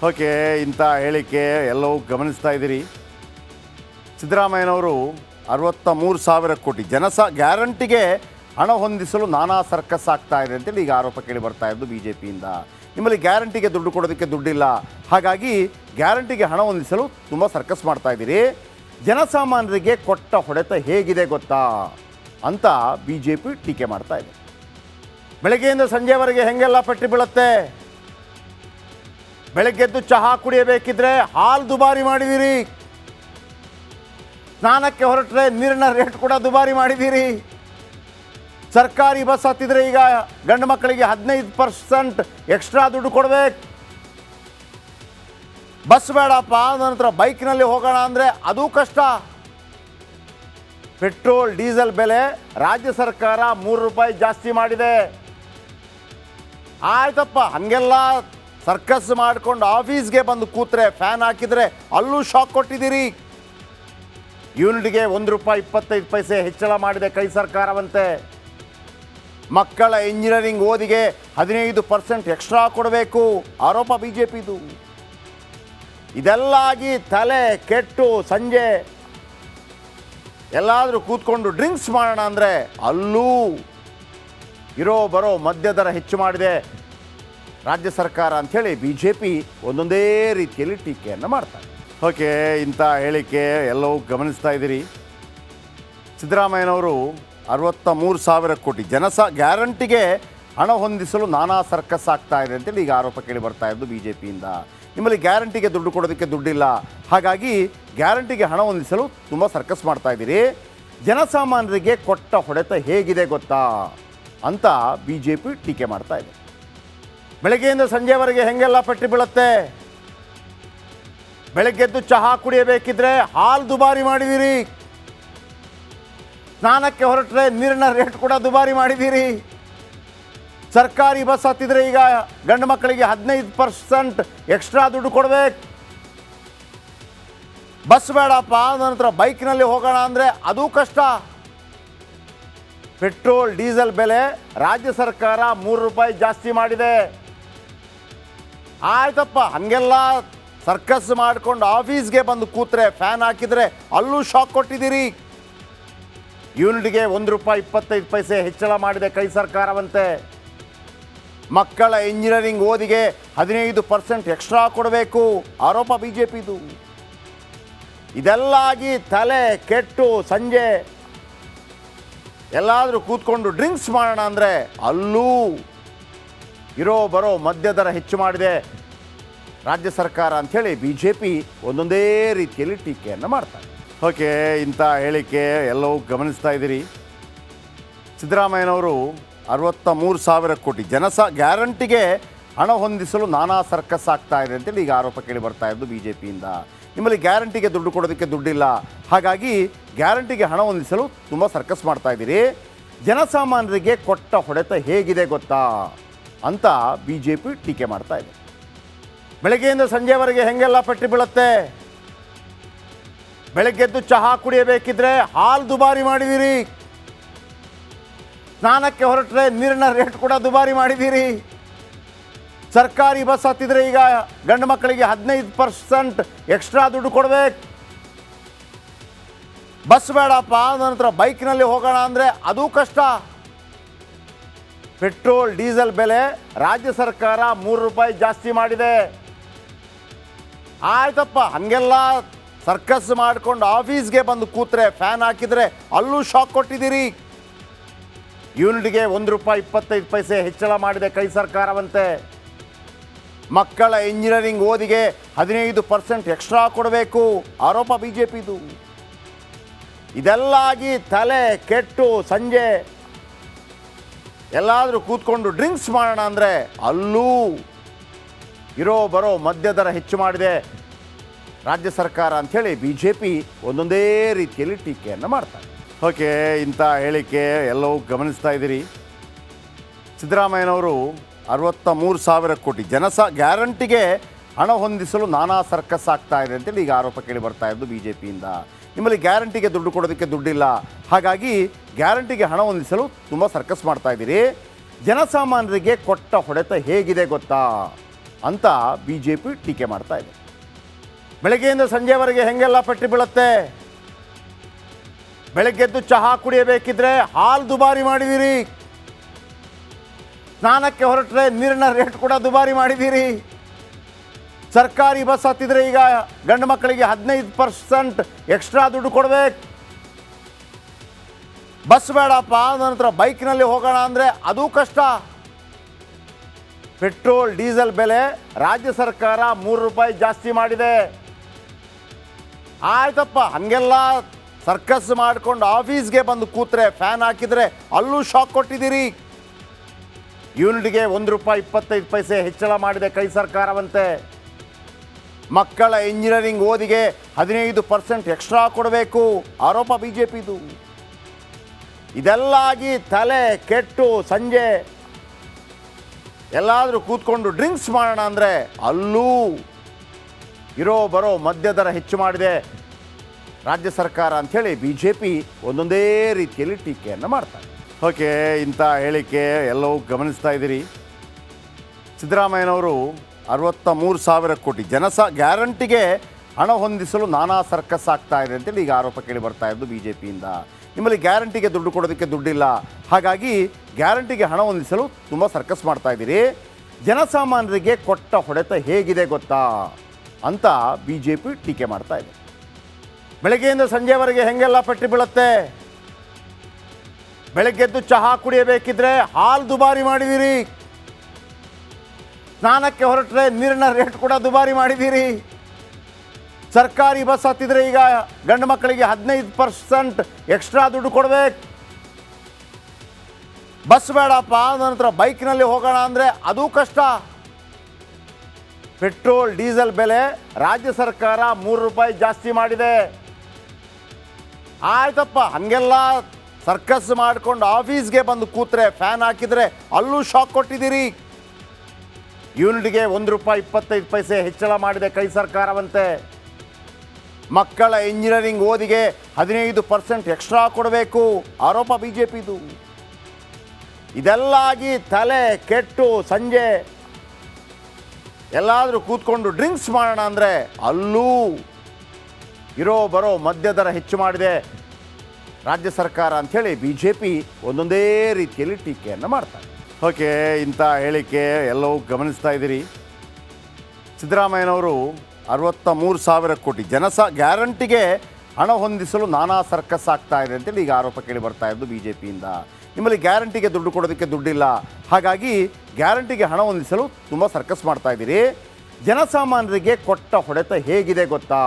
Okay, ಇಂಥ ಹೇಳಿಕೆ ಎಲ್ಲವೂ ಗಮನಿಸ್ತಾ ಇದ್ದೀರಿ. ಸಿದ್ದರಾಮಯ್ಯನವರು 63,000 ಕೋಟಿ ಗ್ಯಾರಂಟಿಗೆ ಹಣ ಹೊಂದಿಸಲು ನಾನಾ ಸರ್ಕಸ್ ಆಗ್ತಾ ಇದೆ ಅಂತೇಳಿ ಈಗ ಆರೋಪ ಕೇಳಿ ಬರ್ತಾ ಇದ್ದು ಬಿ ಜೆ ಪಿಯಿಂದ. ನಿಮ್ಮಲ್ಲಿ ಗ್ಯಾರಂಟಿಗೆ ದುಡ್ಡು ಕೊಡೋದಕ್ಕೆ ದುಡ್ಡಿಲ್ಲ, ಹಾಗಾಗಿ ಗ್ಯಾರಂಟಿಗೆ ಹಣ ಹೊಂದಿಸಲು ತುಂಬ ಸರ್ಕಸ್ ಮಾಡ್ತಾ ಇದ್ದೀರಿ. ಜನಸಾಮಾನ್ಯರಿಗೆ ಕೊಟ್ಟ ಹೊಡೆತ ಹೇಗಿದೆ ಗೊತ್ತಾ ಅಂತ ಬಿ ಜೆ ಪಿ ಟೀಕೆ ಮಾಡ್ತಾ ಇದೆ. ಬೆಳಗ್ಗೆಯಿಂದ ಸಂಜೆವರೆಗೆ ಹೆಂಗೆಲ್ಲ ಪಟ್ಟಿ ಬೀಳುತ್ತೆ. ಬೆಳಗ್ಗೆದ್ದು ಚಹಾ ಕುಡಿಯಬೇಕಿದ್ರೆ ಹಾಲು ದುಬಾರಿ ಮಾಡಿದ್ದೀರಿ, ಸ್ನಾನಕ್ಕೆ ಹೊರಟ್ರೆ ನೀರಿನ ರೇಟ್ ಕೂಡ ದುಬಾರಿ ಮಾಡಿದ್ದೀರಿ. ಸರ್ಕಾರಿ ಬಸ್ ಹತ್ತಿದ್ರೆ ಈಗ ಗಂಡು ಮಕ್ಕಳಿಗೆ 15% ಎಕ್ಸ್ಟ್ರಾ ದುಡ್ಡು ಕೊಡಬೇಕು. ಬಸ್ ಬೇಡಪ್ಪ, ನಂತರ ಬೈಕ್ನಲ್ಲಿ ಹೋಗೋಣ ಅಂದರೆ ಅದೂ ಕಷ್ಟ. ಪೆಟ್ರೋಲ್ ಡೀಸೆಲ್ ಬೆಲೆ ರಾಜ್ಯ ಸರ್ಕಾರ 3 ರೂಪಾಯಿ ಜಾಸ್ತಿ ಮಾಡಿದೆ. ಆಯ್ತಪ್ಪ, ಹಾಗೆಲ್ಲ ಸರ್ಕಸ್ ಮಾಡಿಕೊಂಡು ಆಫೀಸ್ಗೆ ಬಂದು ಕೂತ್ರೆ ಫ್ಯಾನ್ ಹಾಕಿದರೆ ಅಲ್ಲೂ ಶಾಕ್ ಕೊಟ್ಟಿದ್ದೀರಿ. ಯೂನಿಟ್ಗೆ 1 ರೂಪಾಯಿ 25 ಪೈಸೆ ಹೆಚ್ಚಳ ಮಾಡಿದೆ ಕೈ ಸರ್ಕಾರವಂತೆ. ಮಕ್ಕಳ ಇಂಜಿನಿಯರಿಂಗ್ ಓದಿಗೆ 15% ಎಕ್ಸ್ಟ್ರಾ ಕೊಡಬೇಕು ಆರೋಪ ಬಿ ಜೆ ಪಿದು. ಇದೆಲ್ಲ ಆಗಿ ತಲೆ ಕೆಟ್ಟು ಸಂಜೆ ಎಲ್ಲಾದರೂ ಕೂತ್ಕೊಂಡು ಡ್ರಿಂಕ್ಸ್ ಮಾಡೋಣ ಅಂದರೆ ಅಲ್ಲೂ ಇರೋ ಬರೋ ಮದ್ಯದರ ಹೆಚ್ಚು ಮಾಡಿದೆ ರಾಜ್ಯ ಸರ್ಕಾರ ಅಂಥೇಳಿ ಬಿ ಜೆ ಪಿ ಒಂದೊಂದೇ ರೀತಿಯಲ್ಲಿ ಟೀಕೆಯನ್ನು ಮಾಡ್ತಾರೆ. ಓಕೆ, ಇಂಥ ಹೇಳಿಕೆ ಎಲ್ಲವೂ ಗಮನಿಸ್ತಾ ಇದ್ದೀರಿ. ಸಿದ್ದರಾಮಯ್ಯನವರು 63,000 ಕೋಟಿ ಗ್ಯಾರಂಟಿಗೆ ಹಣ ಹೊಂದಿಸಲು ನಾನಾ ಸರ್ಕಸ್ ಆಗ್ತಾ ಇದೆ ಅಂತೇಳಿ ಈಗ ಆರೋಪ ಕೇಳಿ ಬರ್ತಾ ಇದ್ದು ಬಿ ಜೆ ಪಿಯಿಂದ. ನಿಮ್ಮಲ್ಲಿ ಗ್ಯಾರಂಟಿಗೆ ದುಡ್ಡು ಕೊಡೋದಕ್ಕೆ ದುಡ್ಡಿಲ್ಲ, ಹಾಗಾಗಿ ಗ್ಯಾರಂಟಿಗೆ ಹಣ ಹೊಂದಿಸಲು ತುಂಬ ಸರ್ಕಸ್ ಮಾಡ್ತಾ ಇದ್ದೀರಿ. ಜನಸಾಮಾನ್ಯರಿಗೆ ಕೊಟ್ಟ ಹೊಡೆತ ಹೇಗಿದೆ ಗೊತ್ತಾ ಅಂತ ಬಿ ಜೆ ಪಿ ಟೀಕೆ ಮಾಡ್ತಾ ಇದೆ. ಬೆಳಗ್ಗೆಯಿಂದ ಸಂಜೆವರೆಗೆ ಹೆಂಗೆಲ್ಲ ಪಟ್ಟಿ ಬೀಳುತ್ತೆ. ಬೆಳಗ್ಗೆದ್ದು ಚಹಾ ಕುಡಿಯಬೇಕಿದ್ರೆ ಹಾಲು ದುಬಾರಿ ಮಾಡಿದ್ದೀರಿ, ಸ್ನಾನಕ್ಕೆ ಹೊರಟ್ರೆ ನೀರಿನ ರೇಟ್ ಕೂಡ ದುಬಾರಿ ಮಾಡಿದ್ದೀರಿ. ಸರ್ಕಾರಿ ಬಸ್ ಹತ್ತಿದ್ರೆ ಈಗ ಗಂಡು ಮಕ್ಕಳಿಗೆ 15% ಎಕ್ಸ್ಟ್ರಾ ದುಡ್ಡು ಕೊಡಬೇಕು. ಬಸ್ ಬೇಡಪ್ಪ, ನಂತರ ಬೈಕ್ನಲ್ಲಿ ಹೋಗೋಣ ಅಂದರೆ ಅದೂ ಕಷ್ಟ. ಪೆಟ್ರೋಲ್ ಡೀಸೆಲ್ ಬೆಲೆ ರಾಜ್ಯ ಸರ್ಕಾರ 3 ರೂಪಾಯಿ ಜಾಸ್ತಿ ಮಾಡಿದೆ. ಆಯ್ತಪ್ಪ, ಹಾಗೆಲ್ಲ ಸರ್ಕಸ್ ಮಾಡಿಕೊಂಡು ಆಫೀಸ್ಗೆ ಬಂದು ಕೂತ್ರೆ ಫ್ಯಾನ್ ಹಾಕಿದರೆ ಅಲ್ಲೂ ಶಾಕ್ ಕೊಟ್ಟಿದ್ದೀರಿ. ಯೂನಿಟ್ಗೆ 1 ರೂಪಾಯಿ 25 ಪೈಸೆ ಹೆಚ್ಚಳ ಮಾಡಿದೆ ಕೈ ಸರ್ಕಾರವಂತೆ. ಮಕ್ಕಳ ಇಂಜಿನಿಯರಿಂಗ್ ಓದಿಗೆ 15% ಎಕ್ಸ್ಟ್ರಾ ಕೊಡಬೇಕು ಆರೋಪ ಬಿ ಜೆ ಪಿದು. ಇದೆಲ್ಲ ಆಗಿ ತಲೆ ಕೆಟ್ಟು ಸಂಜೆ ಎಲ್ಲಾದರೂ ಕೂತ್ಕೊಂಡು ಡ್ರಿಂಕ್ಸ್ ಮಾಡೋಣ ಅಂದರೆ ಅಲ್ಲೂ ಇರೋ ಬರೋ ಮದ್ಯದರ ಹೆಚ್ಚು ಮಾಡಿದೆ ರಾಜ್ಯ ಸರ್ಕಾರ ಅಂಥೇಳಿ ಬಿ ಜೆ ಪಿ ಒಂದೊಂದೇ ರೀತಿಯಲ್ಲಿ ಟೀಕೆಯನ್ನು ಮಾಡ್ತಾರೆ. ಓಕೆ, ಇಂಥ ಹೇಳಿಕೆ ಎಲ್ಲವೂ ಗಮನಿಸ್ತಾ ಇದ್ದೀರಿ. ಸಿದ್ದರಾಮಯ್ಯನವರು 63,000 ಕೋಟಿ ಗ್ಯಾರಂಟಿಗೆ ಹಣ ಹೊಂದಿಸಲು ನಾನಾ ಸರ್ಕಸ್ ಆಗ್ತಾ ಇದೆ ಅಂತೇಳಿ ಈಗ ಆರೋಪ ಕೇಳಿ ಬರ್ತಾ ಇದ್ದು ಬಿ ಜೆ ಪಿಯಿಂದ. ನಿಮ್ಮಲ್ಲಿ ಗ್ಯಾರಂಟಿಗೆ ದುಡ್ಡು ಕೊಡೋದಕ್ಕೆ ದುಡ್ಡಿಲ್ಲ, ಹಾಗಾಗಿ ಗ್ಯಾರಂಟಿಗೆ ಹಣ ಹೊಂದಿಸಲು ತುಂಬ ಸರ್ಕಸ್ ಮಾಡ್ತಾ ಇದ್ದೀರಿ. ಜನಸಾಮಾನ್ಯರಿಗೆ ಕೊಟ್ಟ ಹೊಡೆತ ಹೇಗಿದೆ ಗೊತ್ತಾ ಅಂತ ಬಿ ಜೆ ಪಿ ಟೀಕೆ ಮಾಡ್ತಾ ಇದೆ. ಬೆಳಗ್ಗೆಯಿಂದ ಸಂಜೆವರೆಗೆ ಹೆಂಗೆಲ್ಲ ಪಟ್ಟಿ ಬೀಳುತ್ತೆ. ಬೆಳಗ್ಗೆದ್ದು ಚಹಾ ಕುಡಿಯಬೇಕಿದ್ರೆ ಹಾಲು ದುಬಾರಿ ಮಾಡಿದ್ದೀರಿ, ಸ್ನಾನಕ್ಕೆ ಹೊರಟ್ರೆ ನೀರಿನ ರೇಟ್ ಕೂಡ ದುಬಾರಿ ಮಾಡಿದ್ದೀರಿ. ಸರ್ಕಾರಿ ಬಸ್ ಹತ್ತಿದ್ರೆ ಈಗ ಗಂಡು ಮಕ್ಕಳಿಗೆ 15% ಎಕ್ಸ್ಟ್ರಾ ದುಡ್ಡು ಕೊಡಬೇಕು. ಬಸ್ ಬೇಡಪ್ಪ, ನಂತರ ಬೈಕ್ನಲ್ಲಿ ಹೋಗೋಣ ಅಂದರೆ ಅದೂ ಕಷ್ಟ. ಪೆಟ್ರೋಲ್ ಡೀಸೆಲ್ ಬೆಲೆ ರಾಜ್ಯ ಸರ್ಕಾರ 3 ರೂಪಾಯಿ ಜಾಸ್ತಿ ಮಾಡಿದೆ. ಆಯ್ತಪ್ಪ, ಹಾಗೆಲ್ಲ ಸರ್ಕಸ್ ಮಾಡಿಕೊಂಡು ಆಫೀಸ್ಗೆ ಬಂದು ಕೂತ್ರೆ ಫ್ಯಾನ್ ಹಾಕಿದರೆ ಅಲ್ಲೂ ಶಾಕ್ ಕೊಟ್ಟಿದ್ದೀರಿ. ಯೂನಿಟ್ಗೆ 1 ರೂಪಾಯಿ 25 ಪೈಸೆ ಹೆಚ್ಚಳ ಮಾಡಿದೆ ಕೈ ಸರ್ಕಾರವಂತೆ. ಮಕ್ಕಳ ಇಂಜಿನಿಯರಿಂಗ್ ಓದಿಗೆ 15% ಎಕ್ಸ್ಟ್ರಾ ಕೊಡಬೇಕು ಆರೋಪ ಬಿ ಜೆ ಪಿದು. ಇದೆಲ್ಲ ಆಗಿ ತಲೆ ಕೆಟ್ಟು ಸಂಜೆ ಎಲ್ಲಾದರೂ ಕೂತ್ಕೊಂಡು ಡ್ರಿಂಕ್ಸ್ ಮಾಡೋಣ ಅಂದರೆ ಅಲ್ಲೂ ಇರೋ ಬರೋ ಮದ್ಯದರ ಹೆಚ್ಚು ಮಾಡಿದೆ ರಾಜ್ಯ ಸರ್ಕಾರ ಅಂಥೇಳಿ ಬಿ ಜೆ ಪಿ ಒಂದೊಂದೇ ರೀತಿಯಲ್ಲಿ ಟೀಕೆಯನ್ನು ಮಾಡ್ತಾರೆ. ಓಕೆ, ಇಂಥ ಹೇಳಿಕೆ ಎಲ್ಲವೂ ಗಮನಿಸ್ತಾ ಇದ್ದೀರಿ. ಸಿದ್ದರಾಮಯ್ಯನವರು 63,000 ಕೋಟಿ ಗ್ಯಾರಂಟಿಗೆ ಹಣ ಹೊಂದಿಸಲು ನಾನಾ ಸರ್ಕಸ್ ಆಗ್ತಾ ಇದೆ ಅಂತೇಳಿ ಈಗ ಆರೋಪ ಕೇಳಿ ಬರ್ತಾ ಇದ್ದು ಬಿ ಜೆ ಪಿಯಿಂದ. ನಿಮ್ಮಲ್ಲಿ ಗ್ಯಾರಂಟಿಗೆ ದುಡ್ಡು ಕೊಡೋದಕ್ಕೆ ದುಡ್ಡಿಲ್ಲ, ಹಾಗಾಗಿ ಗ್ಯಾರಂಟಿಗೆ ಹಣ ಹೊಂದಿಸಲು ತುಂಬ ಸರ್ಕಸ್ ಮಾಡ್ತಾ ಇದ್ದೀರಿ. ಜನಸಾಮಾನ್ಯರಿಗೆ ಕೊಟ್ಟ ಹೊಡೆತ ಹೇಗಿದೆ ಗೊತ್ತಾ ಅಂತ ಬಿ ಜೆ ಪಿ ಟೀಕೆ ಮಾಡ್ತಾ ಇದೆ. ಬೆಳಗ್ಗೆಯಿಂದ ಸಂಜೆವರೆಗೆ ಹೆಂಗೆಲ್ಲ ಪಟ್ಟಿ ಬೀಳುತ್ತೆ. ಬೆಳಗ್ಗೆದ್ದು ಚಹಾ ಕುಡಿಯಬೇಕಿದ್ರೆ ಹಾಲು ದುಬಾರಿ ಮಾಡಿದ್ದೀರಿ, ಸ್ನಾನಕ್ಕೆ ಹೊರಟ್ರೆ ನೀರಿನ ರೇಟ್ ಕೂಡ ದುಬಾರಿ ಮಾಡಿದ್ದೀರಿ, ಸರ್ಕಾರಿ ಬಸ್ ಹತ್ತಿದ್ರೆ ಈಗ ಗಂಡು ಮಕ್ಕಳಿಗೆ 15% ಎಕ್ಸ್ಟ್ರಾ ದುಡ್ಡು ಕೊಡಬೇಕು, ಬಸ್ ಬೇಡಪ್ಪ ನಂತರ ಬೈಕ್ನಲ್ಲಿ ಹೋಗೋಣ ಅಂದರೆ ಅದೂ ಕಷ್ಟ. ಪೆಟ್ರೋಲ್ ಡೀಸೆಲ್ ಬೆಲೆ ರಾಜ್ಯ ಸರ್ಕಾರ 3 ರೂಪಾಯಿ ಜಾಸ್ತಿ ಮಾಡಿದೆ. ಆಯ್ತಪ್ಪ, ಹಾಗೆಲ್ಲ ಸರ್ಕಸ್ ಮಾಡಿಕೊಂಡು ಆಫೀಸ್ಗೆ ಬಂದು ಕೂತ್ರೆ ಫ್ಯಾನ್ ಹಾಕಿದರೆ ಅಲ್ಲೂ ಶಾಕ್ ಕೊಟ್ಟಿದ್ದೀರಿ. ಯೂನಿಟ್ಗೆ ₹1.25 ಹೆಚ್ಚಳ ಮಾಡಿದೆ ಕೈ ಸರ್ಕಾರವಂತೆ. ಮಕ್ಕಳ ಇಂಜಿನಿಯರಿಂಗ್ ಓದಿಗೆ 15% ಎಕ್ಸ್ಟ್ರಾ ಕೊಡಬೇಕು ಆರೋಪ ಬಿ ಜೆ ಪಿದು. ಇದೆಲ್ಲ ಆಗಿ ತಲೆ ಕೆಟ್ಟು ಸಂಜೆ ಎಲ್ಲಾದರೂ ಕೂತ್ಕೊಂಡು ಡ್ರಿಂಕ್ಸ್ ಮಾಡೋಣ ಅಂದರೆ ಅಲ್ಲೂ ಇರೋ ಬರೋ ಮದ್ಯದರ ಹೆಚ್ಚು ಮಾಡಿದೆ ರಾಜ್ಯ ಸರ್ಕಾರ ಅಂಥೇಳಿ ಬಿ ಜೆ ಪಿ ಒಂದೊಂದೇ ರೀತಿಯಲ್ಲಿ ಟೀಕೆಯನ್ನು ಮಾಡ್ತಾರೆ. ಓಕೆ, ಇಂಥ ಹೇಳಿಕೆ ಎಲ್ಲವೂ ಗಮನಿಸ್ತಾ ಇದ್ದೀರಿ. ಸಿದ್ದರಾಮಯ್ಯನವರು 63,000 ಕೋಟಿ ಗ್ಯಾರಂಟಿಗೆ ಹಣ ಹೊಂದಿಸಲು ನಾನಾ ಸರ್ಕಸ್ ಆಗ್ತಾ ಇದೆ ಅಂತೇಳಿ ಈಗ ಆರೋಪ ಕೇಳಿ ಬರ್ತಾ ಇದ್ದು ಬಿ ಜೆ ಪಿಯಿಂದ. ನಿಮ್ಮಲ್ಲಿ ಗ್ಯಾರಂಟಿಗೆ ದುಡ್ಡು ಕೊಡೋದಕ್ಕೆ ದುಡ್ಡಿಲ್ಲ, ಹಾಗಾಗಿ ಗ್ಯಾರಂಟಿಗೆ ಹಣ ಹೊಂದಿಸಲು ತುಂಬ ಸರ್ಕಸ್ ಮಾಡ್ತಾ ಇದ್ದೀರಿ. ಜನಸಾಮಾನ್ಯರಿಗೆ ಕೊಟ್ಟ ಹೊಡೆತ ಹೇಗಿದೆ ಗೊತ್ತಾ ಅಂತ ಬಿ ಜೆ ಪಿ ಟೀಕೆ ಮಾಡ್ತಾ ಇದೆ. ಬೆಳಗ್ಗೆಯಿಂದ ಸಂಜೆವರೆಗೆ ಹೆಂಗೆಲ್ಲ ಪಟ್ಟಿ ಬೀಳುತ್ತೆ. ಬೆಳಗ್ಗೆದ್ದು ಚಹಾ ಕುಡಿಯಬೇಕಿದ್ರೆ ಹಾಲು ದುಬಾರಿ ಮಾಡಿದ್ದೀರಿ, ಸ್ನಾನಕ್ಕೆ ಹೊರಟ್ರೆ ನೀರಿನ ರೇಟ್ ಕೂಡ ದುಬಾರಿ ಮಾಡಿದ್ದೀರಿ, ಸರ್ಕಾರಿ ಬಸ್ ಹತ್ತಿದ್ರೆ ಈಗ ಗಂಡು ಮಕ್ಕಳಿಗೆ 15% ಎಕ್ಸ್ಟ್ರಾ ದುಡ್ಡು ಕೊಡಬೇಕು, ಬಸ್ ಬೇಡಪ್ಪ ನಂತರ ಬೈಕ್ನಲ್ಲಿ ಹೋಗೋಣ ಅಂದರೆ ಅದೂ ಕಷ್ಟ. ಪೆಟ್ರೋಲ್ ಡೀಸೆಲ್ ಬೆಲೆ ರಾಜ್ಯ ಸರ್ಕಾರ 3 ರೂಪಾಯಿ ಜಾಸ್ತಿ ಮಾಡಿದೆ. ಆಯ್ತಪ್ಪ, ಹಾಗೆಲ್ಲ ಸರ್ಕಸ್ ಮಾಡಿಕೊಂಡು ಆಫೀಸ್ಗೆ ಬಂದು ಕೂತ್ರೆ ಫ್ಯಾನ್ ಹಾಕಿದರೆ ಅಲ್ಲೂ ಶಾಕ್ ಕೊಟ್ಟಿದ್ದೀರಿ. ಯೂನಿಟ್ಗೆ ₹1.25 ಹೆಚ್ಚಳ ಮಾಡಿದೆ ಕೈ ಸರ್ಕಾರವಂತೆ. ಮಕ್ಕಳ ಇಂಜಿನಿಯರಿಂಗ್ ಓದಿಗೆ 15% ಎಕ್ಸ್ಟ್ರಾ ಕೊಡಬೇಕು ಆರೋಪ ಬಿ ಜೆ ಪಿದು. ಇದೆಲ್ಲ ಆಗಿ ತಲೆ ಕೆಟ್ಟು ಸಂಜೆ ಎಲ್ಲಾದರೂ ಕೂತ್ಕೊಂಡು ಡ್ರಿಂಕ್ಸ್ ಮಾಡೋಣ ಅಂದರೆ ಅಲ್ಲೂ ಇರೋ ಬರೋ ಮದ್ಯದರ ಹೆಚ್ಚು ಮಾಡಿದೆ ರಾಜ್ಯ ಸರ್ಕಾರ ಅಂಥೇಳಿ ಬಿ ಜೆ ಪಿ ಒಂದೊಂದೇ ರೀತಿಯಲ್ಲಿ ಟೀಕೆಯನ್ನು ಮಾಡ್ತಾರೆ. ಓಕೆ, ಇಂಥ ಹೇಳಿಕೆ ಎಲ್ಲವೂ ಗಮನಿಸ್ತಾ ಇದ್ದೀರಿ. ಸಿದ್ದರಾಮಯ್ಯನವರು 63,000 ಕೋಟಿ ಗ್ಯಾರಂಟಿಗೆ ಹಣ ಹೊಂದಿಸಲು ನಾನಾ ಸರ್ಕಸ್ ಆಗ್ತಾ ಇದೆ ಅಂತೇಳಿ ಈಗ ಆರೋಪ ಕೇಳಿ ಬರ್ತಾ ಇದ್ದು ಬಿ ಜೆ ಪಿಯಿಂದ. ನಿಮ್ಮಲ್ಲಿ ಗ್ಯಾರಂಟಿಗೆ ದುಡ್ಡು ಕೊಡೋದಕ್ಕೆ ದುಡ್ಡಿಲ್ಲ, ಹಾಗಾಗಿ ಗ್ಯಾರಂಟಿಗೆ ಹಣ ಹೊಂದಿಸಲು ತುಂಬ ಸರ್ಕಸ್ ಮಾಡ್ತಾ ಇದ್ದೀರಿ. ಜನಸಾಮಾನ್ಯರಿಗೆ ಕೊಟ್ಟ ಹೊಡೆತ ಹೇಗಿದೆ ಗೊತ್ತಾ.